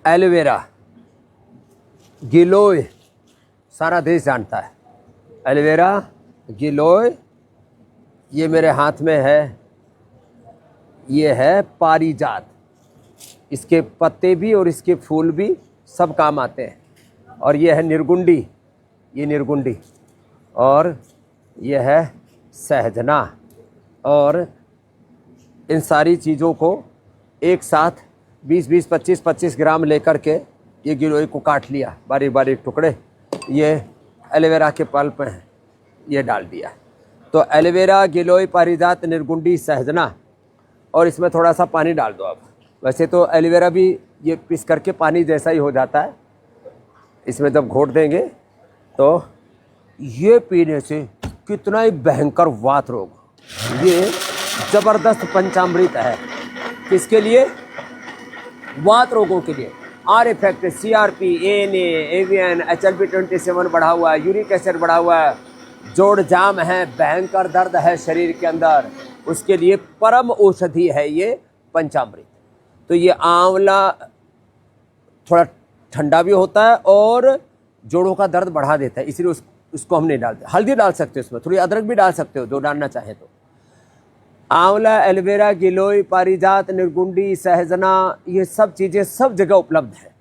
Aloe vera, गिलोय, सारा देश जानता है। एलोवेरा, गिलोय, ये मेरे हाथ में है, ये है पारिजात। इसके पत्ते भी और इसके फूल भी सब काम आते हैं। और ये है निर्गुंडी, ये निर्गुंडी, और ये है सहजना। और इन सारी चीज़ों को एक साथ 20-20, 25-25 ग्राम लेकर के ये गिलोय को काट लिया बारीक बारीक टुकड़े, ये एलोवेरा के पल्प हैं, ये डाल दिया। तो एलोवेरा, गिलोय, पारिजात, निर्गुंडी, सहजना, और इसमें थोड़ा सा पानी डाल दो। अब वैसे तो एलोवेरा भी ये पीस करके पानी जैसा ही हो जाता है, इसमें जब घोट देंगे तो ये पीने से कितना ही भयंकर वात रोग, ये ज़बरदस्त पंचामृत है। किसके लिए? वात रोगों के लिए। Are effect, CRP, ANA, AVN, HLB27 बढ़ा हुआ है, यूरिक एसिड बढ़ा हुआ है, जोड़ जाम है, भयंकर दर्द है शरीर के अंदर, उसके लिए परम औषधि है ये पंचामृत। तो ये आंवला थोड़ा ठंडा भी होता है और जोड़ों का दर्द बढ़ा देता है, इसलिए उसको हम नहीं डालते। हल्दी डाल सकते हो इसमें, थोड़ी अदरक भी डाल सकते हो जो डालना चाहे तो। आंवला, एलोवेरा, गिलोय, पारिजात, निर्गुंडी, सहजना, ये सब चीज़ें सब जगह उपलब्ध है।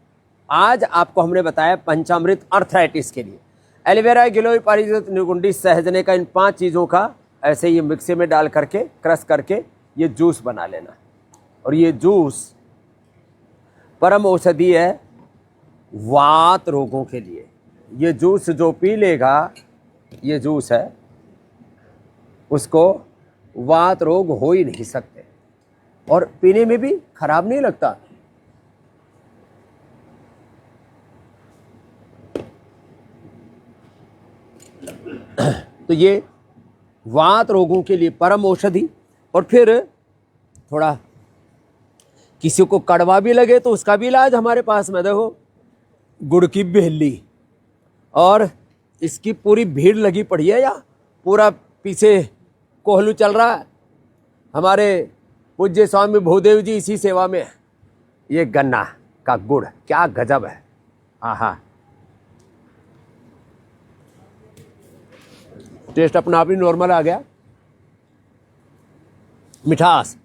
आज आपको हमने बताया पंचामृत अर्थराइटिस के लिए। एलोवेरा, गिलोय, पारिजात, निर्गुंडी, सहजने का, इन 5 चीज़ों का ऐसे ये मिक्सी में डाल करके क्रश करके ये जूस बना लेना। और ये जूस परम औषधि है वात रोगों के लिए। ये जूस जो पी लेगा, ये जूस है, उसको वात रोग हो ही नहीं सकते, और पीने में भी खराब नहीं लगता। तो ये वात रोगों के लिए परम औषधि। और फिर थोड़ा किसी को कड़वा भी लगे तो उसका भी इलाज हमारे पास में, देखो गुड़ की बेहली, और इसकी पूरी भीड़ लगी पड़ी है, या पूरा पीछे कोहलू चल रहा है। हमारे पूज्य स्वामी भूदेव जी इसी सेवा में है। ये गन्ना का गुड़ क्या गजब है, आहा, टेस्ट अपना आप ही नॉर्मल आ गया। मिठास,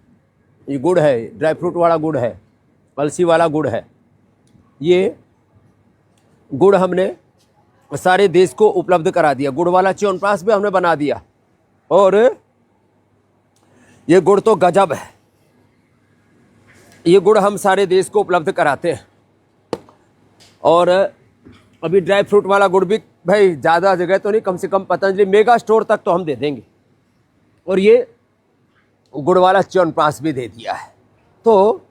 ये गुड़ है, ड्राई फ्रूट वाला गुड़ है, अलसी वाला गुड़ है। ये गुड़ हमने सारे देश को उपलब्ध करा दिया। गुड़ वाला च्यवनप्राश भी हमने बना दिया, और ये गुड़ तो गजब है। ये गुड़ हम सारे देश को उपलब्ध कराते हैं। और अभी ड्राई फ्रूट वाला गुड़ भी भाई ज़्यादा जगह तो नहीं, कम से कम पतंजलि मेगा स्टोर तक तो हम दे देंगे। और ये गुड़ वाला च्यवनप्राश भी दे दिया है। तो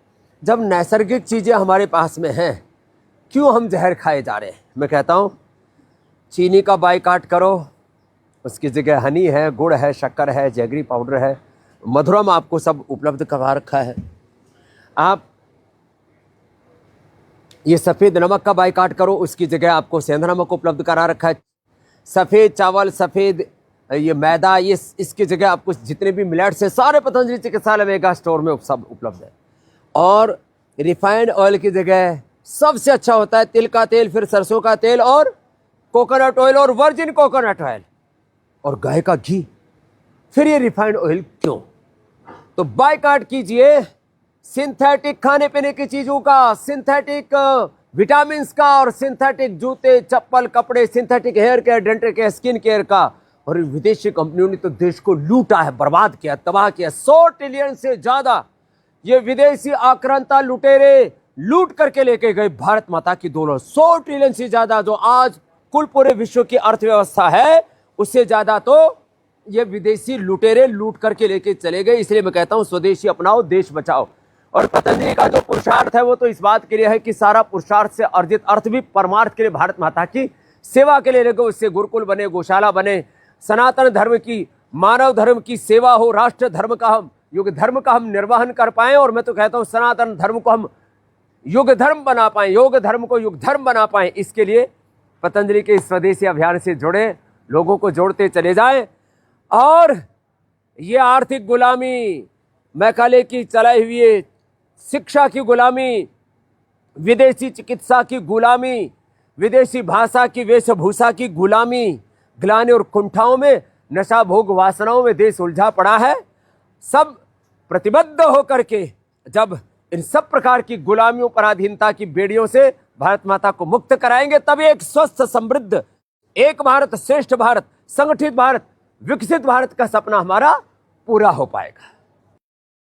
जब नैसर्गिक चीज़ें हमारे पास में हैं, क्यों हम जहर खाए जा रहे हैं? मैं कहता हूँ चीनी का बाइकाट करो, उसकी जगह हनी है, गुड़ है, शक्कर है, जैगरी पाउडर है, मधुरम आपको सब उपलब्ध करा रखा है। आप ये सफ़ेद नमक का बाइकाट करो, उसकी जगह आपको सेंधा नमक उपलब्ध करा रखा है। सफ़ेद चावल, सफ़ेद ये मैदा, ये इसकी जगह आपको जितने भी मिलेट्स हैं सारे पतंजलि चिकित्सालय मेगा स्टोर में सब उपलब्ध है। और रिफाइंड ऑयल की जगह सबसे अच्छा होता है तिल का तेल, फिर सरसों का तेल, और कोकोनट ऑयल, और वर्जिन कोकोनट ऑयल, और गाय का घी। फिर ये रिफाइंड ऑयल क्यों? तो बाइकाट कीजिए सिंथेटिक खाने पीने की चीजों का, सिंथेटिक विटामिन्स का, और सिंथेटिक जूते, चप्पल, कपड़े, synthetic hair care, dental care, skin care का। और विदेशी कंपनियों ने तो देश को लूटा है, बर्बाद किया, तबाह किया। 100 ट्रिलियन से ज्यादा ये विदेशी आक्रांता लुटेरे लूट करके लेके गए भारत माता की दौलत। 100 ट्रिलियन से ज्यादा जो आज कुल पूरे विश्व की अर्थव्यवस्था है, उससे ज्यादा तो ये विदेशी लुटेरे लूट करके लेके चले गए। इसलिए मैं कहता हूं स्वदेशी अपनाओ, देश बचाओ। और पतंजलि का जो पुरुषार्थ है वो तो इस बात के लिए है कि सारा पुरुषार्थ से अर्जित अर्थ भी परमार्थ के लिए भारत माता की सेवा के लिए लगे। उससे गुरुकुल बने, गौशाला बने, सनातन धर्म की, मानव धर्म की सेवा हो, राष्ट्र धर्म का हम, युग धर्म का हम निर्वहन कर पाएं। और मैं तो कहता हूं सनातन धर्म को हम युग धर्म बना पाएं, योग धर्म को युग धर्म बना पाएं। इसके लिए पतंजलि के स्वदेशी अभियान से जुड़े, लोगों को जोड़ते चले जाएं। और ये आर्थिक गुलामी, मैकाले की चलाई हुई शिक्षा की गुलामी, विदेशी चिकित्सा की गुलामी, विदेशी भाषा की वेशभूषा की गुलामी, ग्लानि और कुंठाओं में, नशा भोग वासनाओं में देश उलझा पड़ा है। सब प्रतिबद्ध होकर के जब इन सब प्रकार की गुलामियों, पराधीनता की बेड़ियों से भारत माता को मुक्त कराएंगे, तब एक स्वस्थ, समृद्ध, एक भारत श्रेष्ठ भारत, संगठित भारत, विकसित भारत का सपना हमारा पूरा हो पाएगा।